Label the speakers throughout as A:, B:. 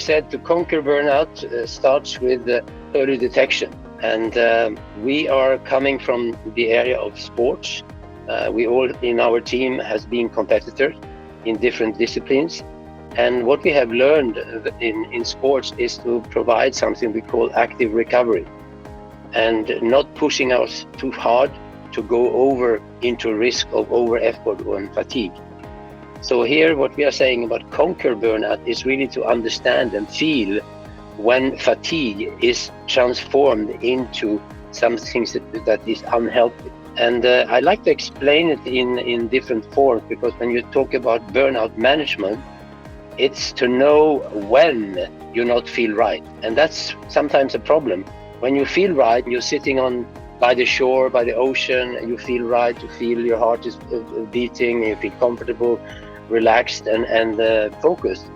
A: said, to conquer burnout starts with early detection. And we are coming from the area of sports. We all in our team has been competitors in different disciplines. And what we have learned in sports is to provide something we call active recovery, and not pushing us too hard to go over into risk of over effort or fatigue. So here what we are saying about conquer burnout is really to understand and feel when fatigue is transformed into something that is unhealthy. And I like to explain it in different forms, because when you talk about burnout management, it's to know when you not feel right. And that's sometimes a problem. When you feel right, you're sitting by the shore, by the ocean, you feel right, you feel your heart is beating, you feel comfortable, relaxed and focused.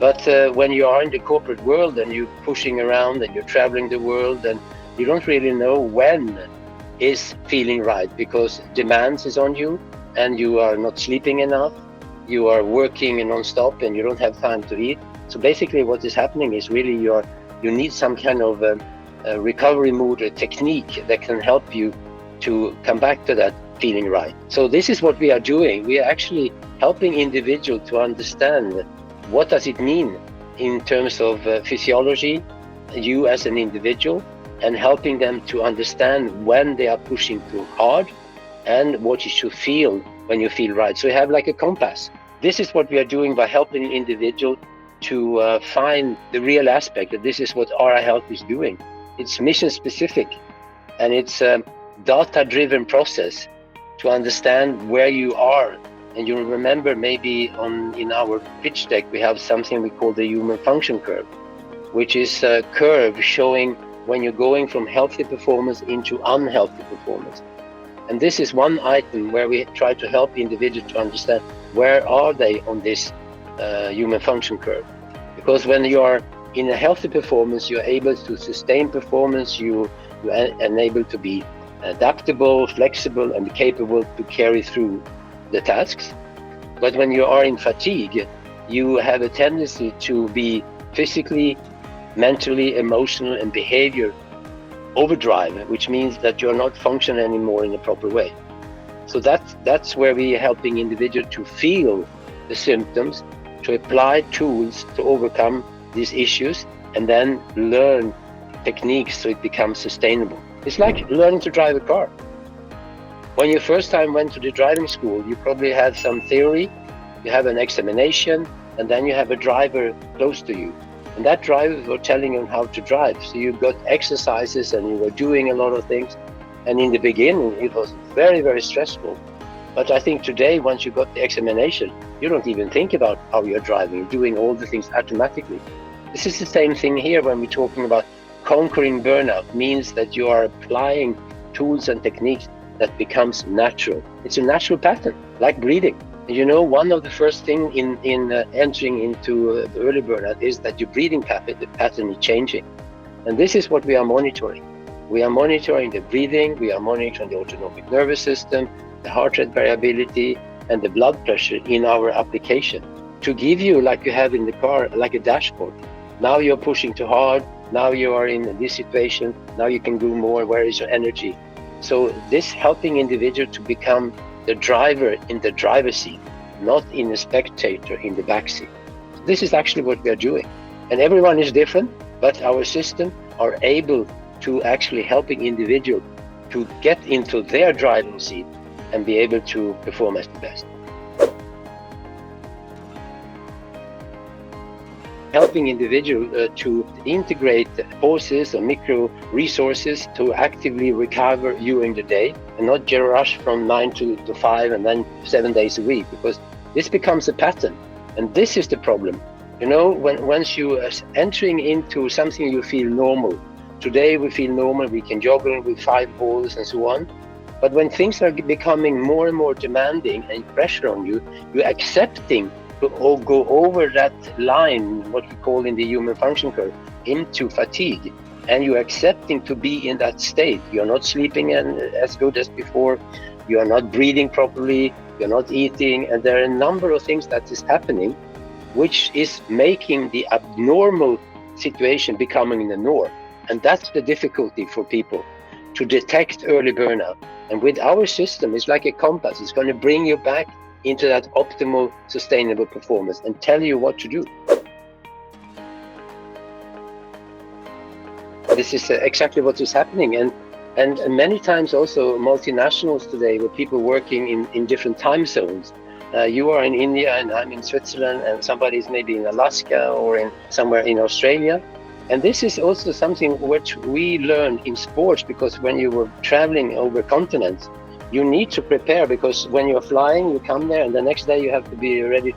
A: But when you are in the corporate world and you're pushing around and you're traveling the world, and you don't really know when is feeling right, because demands is on you and you are not sleeping enough, you are working non-stop and you don't have time to eat. So basically what is happening is really you need some kind of a recovery mood or technique that can help you to come back to that feeling right. So this is what we are doing. We are actually helping individuals to understand what does it mean in terms of physiology, you as an individual, and helping them to understand when they are pushing too hard and what you should feel when you feel right. So you have like a compass. This is what we are doing by helping individuals to find the real aspect, that this is what Ara Health is doing. It's mission specific, and it's a data-driven process to understand where you are. And you'll remember maybe in our pitch deck, we have something we call the human function curve, which is a curve showing when you're going from healthy performance into unhealthy performance. And this is one item where we try to help individuals to understand where are they on this human function curve. Because when you are in a healthy performance, you're able to sustain performance, you're able to be adaptable, flexible, and capable to carry through the tasks. But when you are in fatigue, you have a tendency to be physically, mentally, emotional, and behavior overdrive, which means that you're not functioning anymore in a proper way. So that's where we are helping individuals to feel the symptoms, to apply tools to overcome these issues, and then learn techniques so it becomes sustainable. It's like learning to drive a car. When you first time went to the driving school, you probably had some theory, you have an examination, and then you have a driver close to you. And that driver was telling you how to drive. So you got exercises and you were doing a lot of things. And in the beginning, it was very, very stressful. But I think today, once you got the examination, you don't even think about how you're driving. You're doing all the things automatically. This is the same thing here when we're talking about conquering burnout. Means that you are applying tools and techniques that becomes natural. It's a natural pattern, like breathing. You know, one of the first things in entering into the early burnout is that your breathing pattern is changing. And this is what we are monitoring. We are monitoring the breathing, we are monitoring the autonomic nervous system, the heart rate variability, and the blood pressure in our application to give you, like you have in the car, like a dashboard. Now you're pushing too hard, now you are in this situation, now you can do more, where is your energy? So this helping individual to become the driver in the driver's seat, not in a spectator in the back seat. This is actually what we are doing. And everyone is different, but our system are able to actually helping individuals to get into their driving seat and be able to perform as the best. Helping individuals to integrate forces or micro resources to actively recover during the day and not just rush from 9 to 5 and then 7 days a week, because this becomes a pattern. And this is the problem. You know, once you are entering into something you feel normal. Today we feel normal, we can juggle with 5 balls and so on. But when things are becoming more and more demanding and pressure on you, you're accepting to go over that line, what we call in the human function curve, into fatigue. And you're accepting to be in that state. You're not sleeping as good as before. You are not breathing properly. You're not eating. And there are a number of things that is happening. which is making the abnormal situation becoming the norm. And that's the difficulty for people, to detect early burnout. And with our system, it's like a compass. It's going to bring you back into that optimal, sustainable performance and tell you what to do. This is exactly what is happening. And many times also multinationals today, with people working in different time zones. You are in India and I'm in Switzerland, and somebody is maybe in Alaska or somewhere in Australia. And this is also something which we learned in sports, because when you were traveling over continents, you need to prepare, because when you're flying, you come there and the next day you have to be ready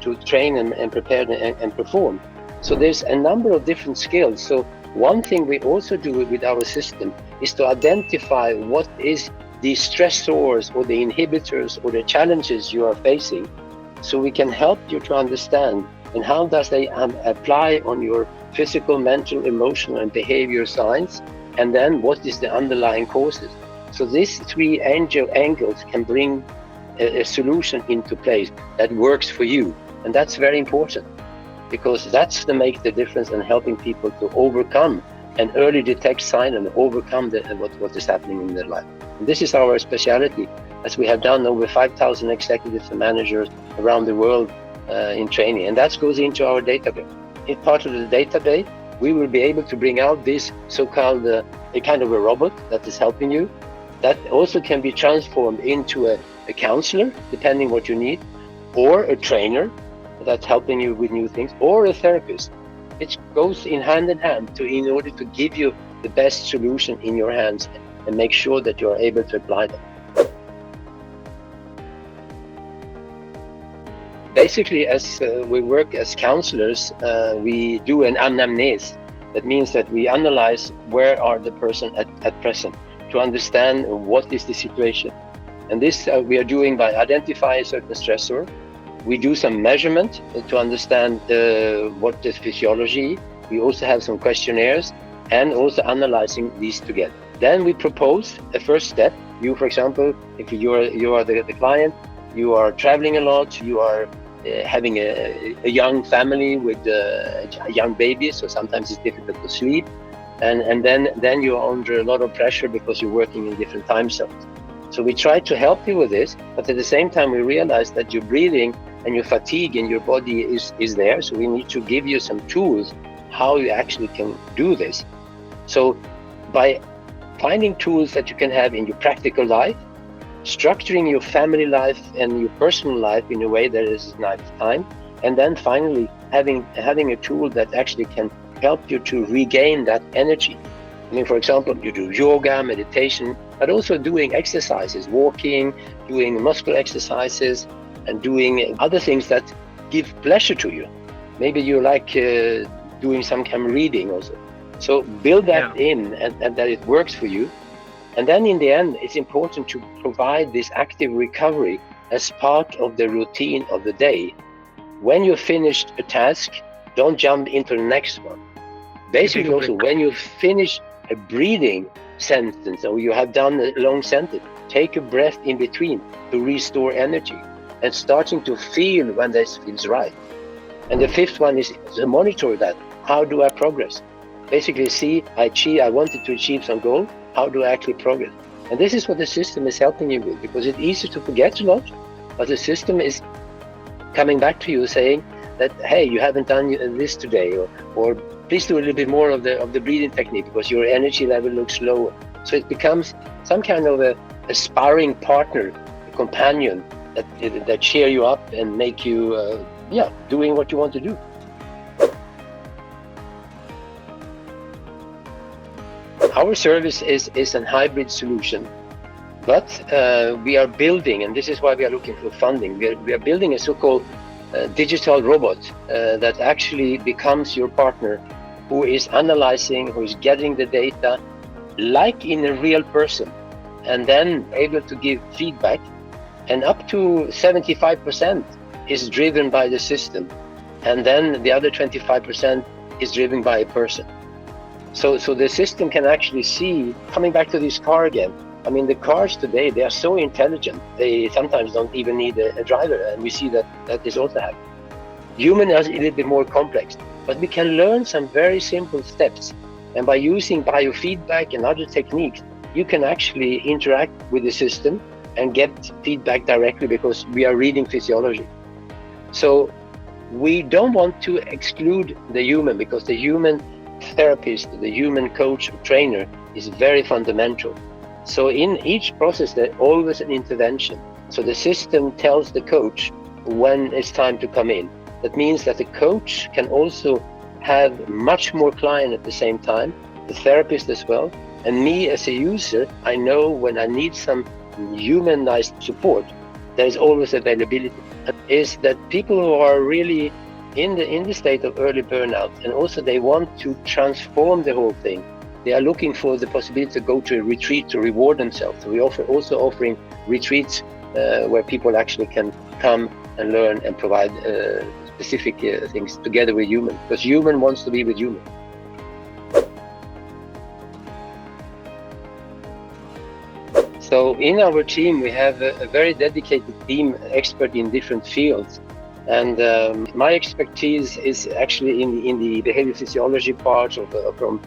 A: to train and prepare and perform. So there's a number of different skills. So one thing we also do with our system is to identify what is the stressors or the inhibitors or the challenges you are facing, so we can help you to understand and how does they apply on your physical, mental, emotional and behavior science, and then what is the underlying causes. So these three angles can bring a solution into place that works for you, and that's very important, because that's to make the difference in helping people to overcome and early detect sign and overcome what is happening in their life. And this is our specialty, as we have done over 5,000 executives and managers around the world in training, and that goes into our database. In part of the database, we will be able to bring out this so-called a kind of a robot that is helping you, that also can be transformed into a counselor, depending what you need, or a trainer that's helping you with new things, or a therapist. It goes in hand in order to give you the best solution in your hands and make sure that you are able to apply them. Basically, as we work as counselors, we do an anamnese. That means that we analyze where are the person at present, to understand what is the situation. And this we are doing by identifying a certain stressor. We do some measurement to understand what is physiology. We also have some questionnaires, and also analyzing these together. Then we propose a first step. You, for example, if you are the client, you are traveling a lot, you are having a young family with a young baby, so sometimes it's difficult to sleep, and then you're under a lot of pressure because you're working in different time zones. So we try to help you with this, but at the same time we realize that your breathing and your fatigue in your body is there, so we need to give you some tools how you actually can do this. So by finding tools that you can have in your practical life, structuring your family life and your personal life in a way that is nice time, and then finally having a tool that actually can help you to regain that energy. I mean, for example, you do yoga, meditation, but also doing exercises, walking, doing muscle exercises, and doing other things that give pleasure to you. Maybe you like doing some kind of reading also. So build that in, and that it works for you. And then in the end, it's important to provide this active recovery as part of the routine of the day. When you've finished a task, don't jump into the next one. Basically also, when you finish a breathing sentence, or you have done a long sentence, take a breath in between to restore energy, and starting to feel when this feels right. And the fifth one is to monitor that. How do I progress? Basically see, I wanted to achieve some goal. How do I actually progress? And this is what the system is helping you with, because it's easy to forget a lot, but the system is coming back to you saying that, hey, you haven't done this today, or please do a little bit more of the breathing technique because your energy level looks lower. So it becomes some kind of a sparring partner, a companion that cheer you up and make you, doing what you want to do. Our service is a hybrid solution, but we are building, and this is why we are looking for funding. We are building a so-called digital robot that actually becomes your partner, who is analyzing, who is getting the data like in a real person, and then able to give feedback. And up to 75% is driven by the system, and then the other 25% is driven by a person. So the system can actually see, coming back to this car again, I mean, the cars today, they are so intelligent, they sometimes don't even need a driver, and we see that is also happening. Human is a little bit more complex, but we can learn some very simple steps. And by using biofeedback and other techniques, you can actually interact with the system and get feedback directly because we are reading physiology. So we don't want to exclude the human, because the human therapist, the human coach or trainer is very fundamental. So in each process, there's always an intervention. So the system tells the coach when it's time to come in. That means that the coach can also have much more client at the same time, the therapist as well. And me as a user, I know when I need some humanized support, there is always availability. Is that people who are really in the state of early burnout, and also they want to transform the whole thing, they are looking for the possibility to go to a retreat to reward themselves. So we also offering retreats where people actually can come and learn and provide specific things together with human, because human wants to be with human. So in our team, we have a very dedicated team, expert in different fields. And my expertise is actually in the behavior physiology part from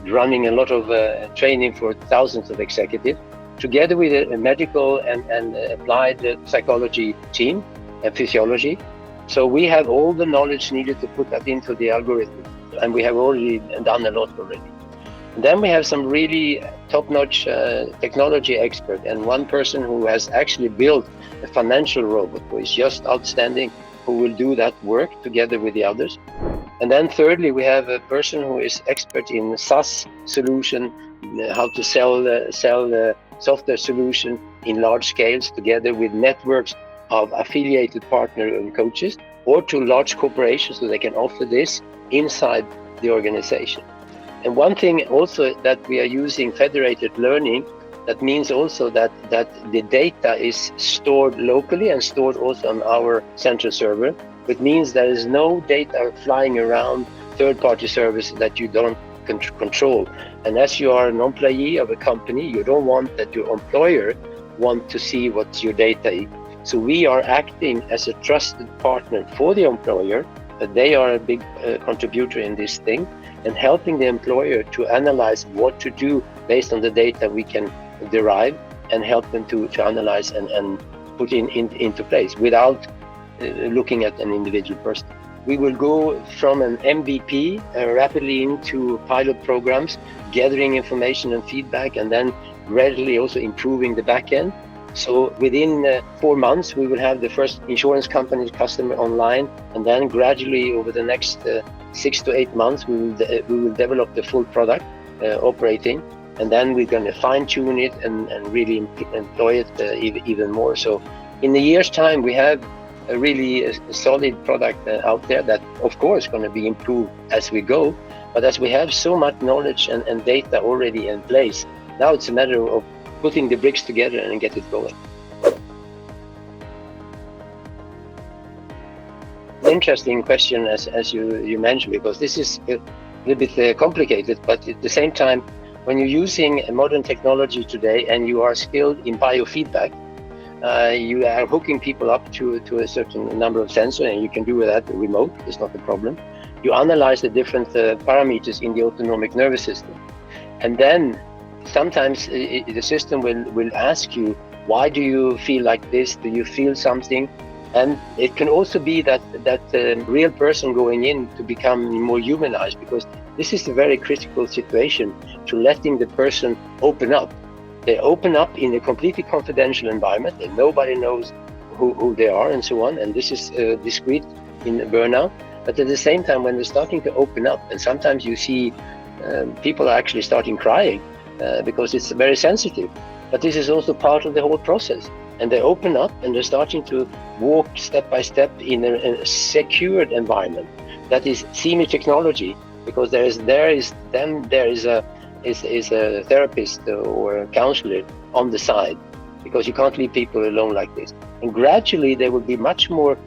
A: running a lot of training for thousands of executives, together with a medical and applied psychology team and physiology. So we have all the knowledge needed to put that into the algorithm, and we have already done a lot already. And then we have some really top-notch technology expert, and one person who has actually built a financial robot who is just outstanding, who will do that work together with the others. And then thirdly, we have a person who is expert in SaaS solution, how to sell software solution in large scales together with networks of affiliated partner and coaches, or to large corporations so they can offer this inside the organization. And one thing also that we are using federated learning, that means also that the data is stored locally and stored also on our central server, which means there is no data flying around third-party services that you don't control. And as you are an employee of a company, you don't want that your employer want to see what your data is. So we are acting as a trusted partner for the employer, but they are a big contributor in this thing, and helping the employer to analyze what to do based on the data we can derive, and help them to analyze and put into place without looking at an individual person. We will go from an MVP rapidly into pilot programs, gathering information and feedback, and then gradually also improving the back end. So within 4 months, we will have the first insurance company customer online, and then gradually over the next 6 to 8 months, we will develop the full product operating, and then we're going to fine tune it and really employ it even more. So in a year's time, we have a really solid product out there that of course is going to be improved as we go. But as we have so much knowledge and data already in place, now it's a matter of putting the bricks together and get it going. Interesting question as you mentioned, because this is a little bit complicated, but at the same time, when you're using modern technology today and you are skilled in biofeedback, you are hooking people up to a certain number of sensors, and you can do that remote, it's not a problem. You analyze the different parameters in the autonomic nervous system, and then sometimes the system will ask you, why do you feel like this? Do you feel something? And it can also be that real person going in to become more humanized, because this is a very critical situation, to letting the person open up. They open up in a completely confidential environment, and nobody knows who they are and so on. And this is discreet in burnout. But at the same time, when they're starting to open up, and sometimes you see people are actually starting crying because it's very sensitive. But this is also part of the whole process. And they open up and they're starting to walk step by step in a secured environment that is semi-technology, because there is a therapist or a counselor on the side, because you can't leave people alone like this. And gradually they will be much more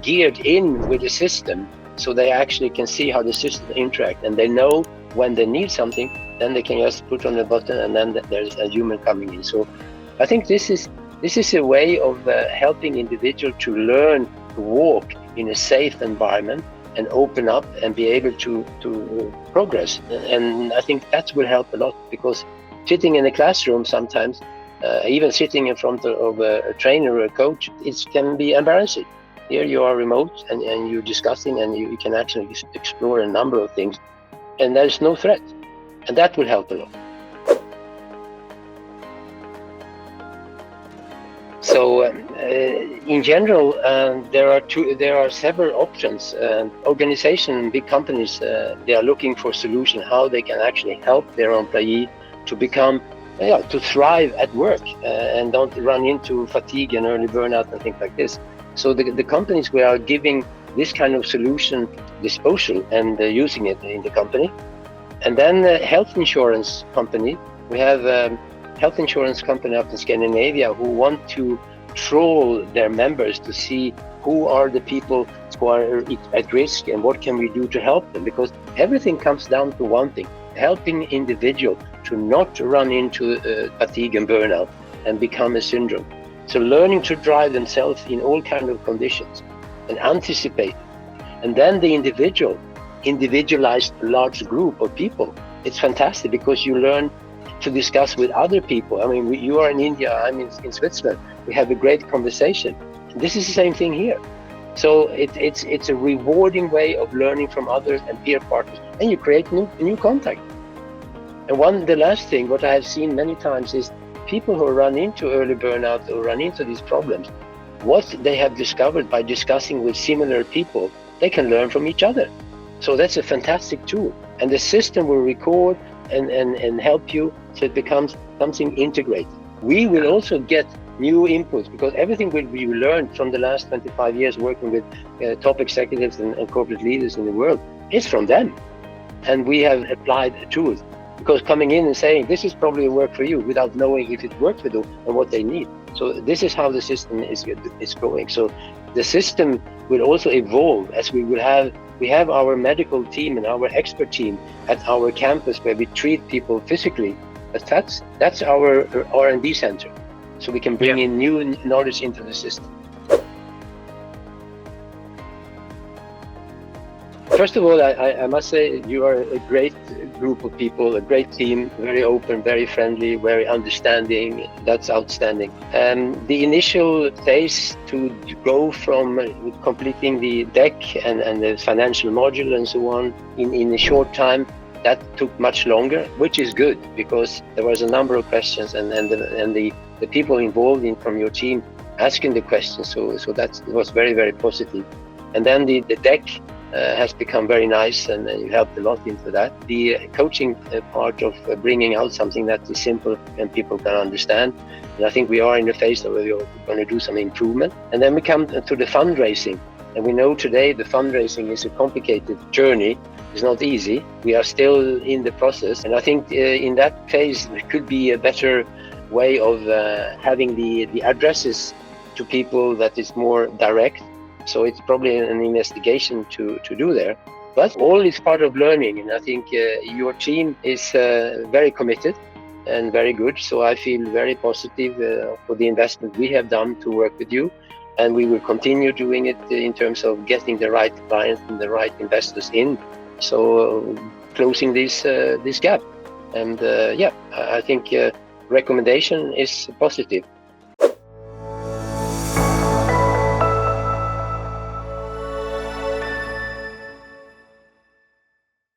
A: geared in with the system, so they actually can see how the system interact, and they know when they need something, then they can just put on the button, and then there's a human coming in. So I think this is a way of helping individuals to learn to walk in a safe environment and open up and be able to progress. And I think that will help a lot, because sitting in a classroom sometimes, even sitting in front of a trainer or a coach, it can be embarrassing. Here you are remote and you're discussing, and you can actually explore a number of things, and there's no threat, and that will help a lot. So in general, there are several options. Organizations, big companies, they are looking for solutions how they can actually help their employee to become, to thrive at work and don't run into fatigue and early burnout and things like this. So the companies we are giving this kind of solution disposal and using it in the company. And then health insurance company, we have health insurance company up in Scandinavia who want to troll their members to see who are the people who are at risk and what can we do to help them, because everything comes down to one thing: helping individual to not run into fatigue and burnout and become a syndrome. So learning to drive themselves in all kinds of conditions and anticipate. And then the individualized large group of people, it's fantastic because you learn to discuss with other people. I mean, you are in India, I'm in Switzerland. We have a great conversation. This is the same thing here. So it's a rewarding way of learning from others and peer partners, and you create new contact. And the last thing, what I have seen many times is people who run into early burnout or run into these problems, what they have discovered by discussing with similar people, they can learn from each other. So that's a fantastic tool. And the system will record and help you so it becomes something integrated. We will also get new inputs because everything will be learned from the last 25 years working with top executives and corporate leaders in the world is from them. And we have applied tools, because coming in and saying this is probably a work for you without knowing if it works for you and what they need. So this is how the system is going. So the system will also evolve as we have our medical team and our expert team at our campus where we treat people physically. But that's our R&D center. So we can bring in new knowledge into the system. First of all, I must say you are a great group of people, a great team, very open, very friendly, very understanding. That's outstanding. The initial phase to go from completing the deck and the financial module and so on in a short time, that took much longer, which is good because there was a number of questions and the people involved from your team asking the questions. So that was very, very positive. And then the deck has become very nice, and you helped a lot into that. The coaching part of bringing out something that is simple and people can understand. And I think we are in a phase where we're going to do some improvement. And then we come to the fundraising. And we know today the fundraising is a complicated journey. It's not easy. We are still in the process. And I think in that phase, there could be a better way of having the addresses to people that is more direct. So it's probably an investigation to do there. But all is part of learning. And I think your team is very committed and very good. So I feel very positive for the investment we have done to work with you. And we will continue doing it in terms of getting the right clients and the right investors in. So closing this gap. And I think recommendation is positive.